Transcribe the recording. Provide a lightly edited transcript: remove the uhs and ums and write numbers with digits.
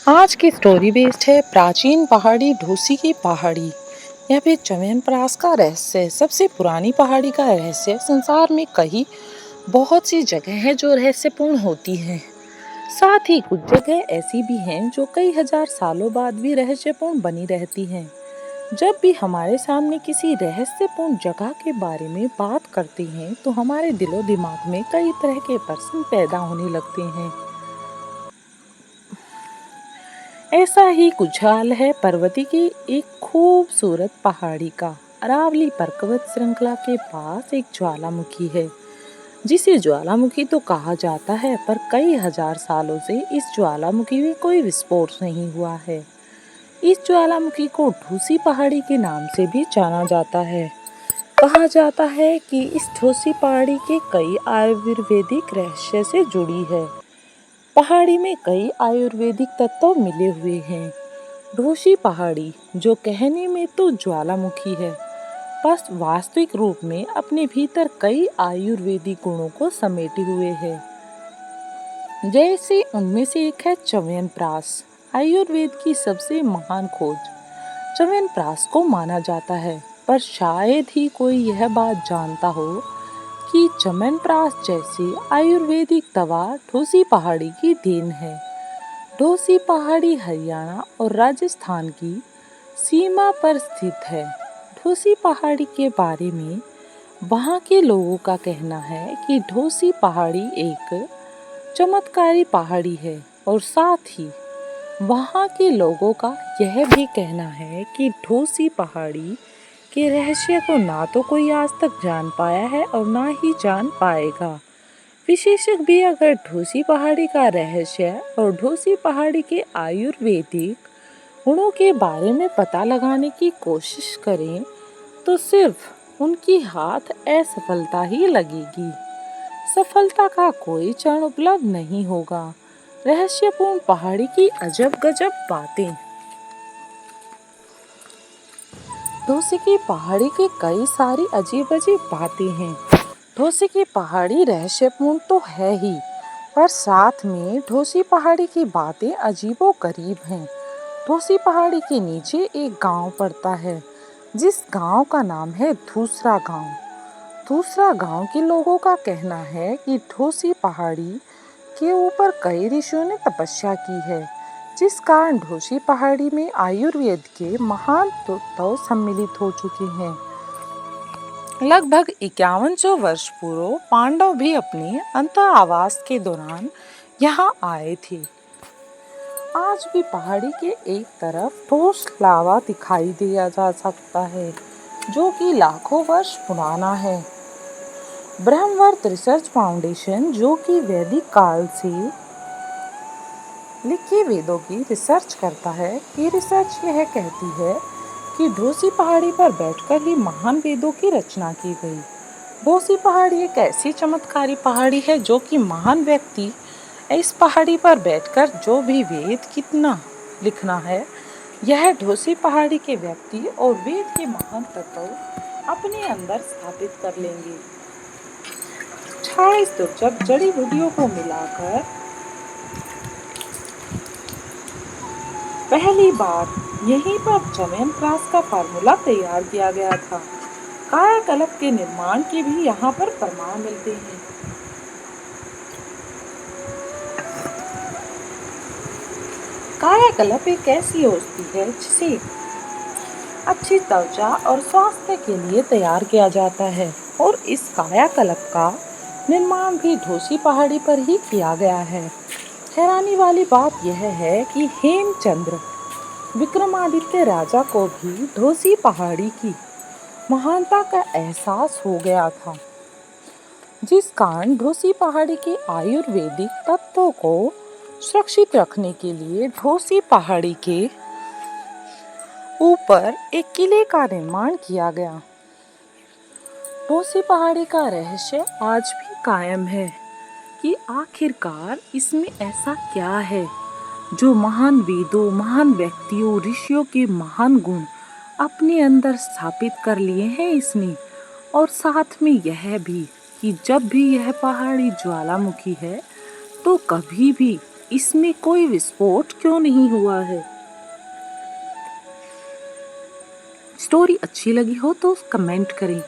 आज की story based है प्राचीन पहाड़ी ढोसी की पहाड़ी। यह भी च्यवनप्राश का रहस्य है। सबसे पुरानी पहाड़ी का रहस्य। संसार में कई बहुत सी जगह है जो रहस्यपूर्ण होती हैं। साथ ही कुछ जगह ऐसी भी हैं जो कई हजार सालों बाद भी रहस्यपूर्ण बनी रहती हैं। जब भी हमारे सामने किसी रहस्यपूर्ण जगह के बारे में बात करते हैं तो हमारे दिलो दिमाग में कई तरह के प्रश्न पैदा होने लगते हैं। ऐसा ही कुछ हाल है पर्वती की एक खूबसूरत पहाड़ी का। अरावली पर्वत श्रृंखला के पास एक ज्वालामुखी है जिसे ज्वालामुखी तो कहा जाता है, पर कई हजार सालों से इस ज्वालामुखी में कोई विस्फोट नहीं हुआ है। इस ज्वालामुखी को ढूसी पहाड़ी के नाम से भी जाना जाता है। कहा जाता है कि इस ढूसी पहाड़ी के कई आयुर्वेदिक रहस्य से जुड़ी है। पहाड़ी में कई आयुर्वेदिक तत्व मिले हुए हैं। ढोसी पहाड़ी जो कहने में तो ज्वालामुखी है, बस वास्तविक रूप में अपने भीतर कई आयुर्वेदिक गुणों को समेटे हुए है। जैसे उनमें से एक है च्यवनप्राश। आयुर्वेद की सबसे महान खोज च्यवनप्राश को माना जाता है, पर शायद ही कोई यह बात जानता हो कि च्यवनप्राश जैसी आयुर्वेदिक दवा ढोसी पहाड़ी की देन है। ढोसी पहाड़ी हरियाणा और राजस्थान की सीमा पर स्थित है। ढोसी पहाड़ी के बारे में वहाँ के लोगों का कहना है कि ढोसी पहाड़ी एक चमत्कारी पहाड़ी है, और साथ ही वहाँ के लोगों का यह भी कहना है कि ढोसी पहाड़ी के रहस्य को ना तो कोई आज तक जान पाया है और ना ही जान पाएगा। विशेषज्ञ भी अगर ढोसी पहाड़ी का रहस्य और ढोसी पहाड़ी के आयुर्वेदिक गुणों के बारे में पता लगाने की कोशिश करें तो सिर्फ उनकी हाथ असफलता ही लगेगी। सफलता का कोई क्षण उपलब्ध नहीं होगा। रहस्यपूर्ण पहाड़ी की अजब गजब बातें। ढोसी की पहाड़ी की कई सारी अजीब अजीब बातें हैं। ढोसी की पहाड़ी रहस्यपूर्ण तो है ही, पर साथ में ढोसी पहाड़ी की बातें अजीबो गरीब हैं। ढोसी पहाड़ी के नीचे एक गांव पड़ता है जिस गांव का नाम है दूसरा गांव। दूसरा गांव के लोगों का कहना है कि ढोसी पहाड़ी के ऊपर कई ऋषियों ने तपस्या की है, जिस कारण ढोसी पहाड़ी में आयुर्वेद के महान तत्व सम्मिलित हो चुके हैं। लगभग 5100 वर्ष पूर्व पांडव भी अपने अंतःआवास के दौरान यहाँ आए थे। आज भी पहाड़ी के एक तरफ ठोस लावा दिखाई दिया जा सकता है जो कि लाखों वर्ष पुराना है। ब्रह्मवर्त रिसर्च फाउंडेशन जो कि वैदिक काल से लिखे वेदों की रिसर्च करता है, ये रिसर्च यह कहती है कि ढोसी पहाड़ी पर बैठकर ही महान वेदों की रचना की गई। ढोसी पहाड़ी एक ऐसी चमत्कारी पहाड़ी है जो कि महान व्यक्ति इस पहाड़ी पर बैठकर जो भी वेद कितना लिखना है, यह ढोसी पहाड़ी के व्यक्ति और वेद के महान तत्व अपने अंदर स्थापित कर लेंगे। 28 दुर्लभ जड़ी बूटियों को मिलाकर पहली बार यहीं पर च्यवनप्राश का फार्मूला तैयार किया गया था। कायाकल्प के निर्माण के भी यहाँ पर प्रमाण मिलते हैं। कायाकल्प एक ऐसी औषधि है जिसे अच्छी त्वचा और स्वास्थ्य के लिए तैयार किया जाता है, और इस कायाकल्प का निर्माण भी ढोसी पहाड़ी पर ही किया गया है। हैरानी वाली बात यह है कि हेमचंद्र विक्रमादित्य राजा को भी ढोसी पहाड़ी की महानता का एहसास हो गया था, जिस कारण ढोसी पहाड़ी के आयुर्वेदिक तत्वों को सुरक्षित रखने के लिए ढोसी पहाड़ी के ऊपर एक किले का निर्माण किया गया। ढोसी पहाड़ी का रहस्य आज भी कायम है कि आखिरकार इसमें ऐसा क्या है जो महान वेदों, महान व्यक्तियों, ऋषियों के महान गुण अपने अंदर स्थापित कर लिए हैं इसमें। और साथ में यह भी कि जब भी यह पहाड़ी ज्वालामुखी है तो कभी भी इसमें कोई विस्फोट क्यों नहीं हुआ है? स्टोरी अच्छी लगी हो तो कमेंट करें।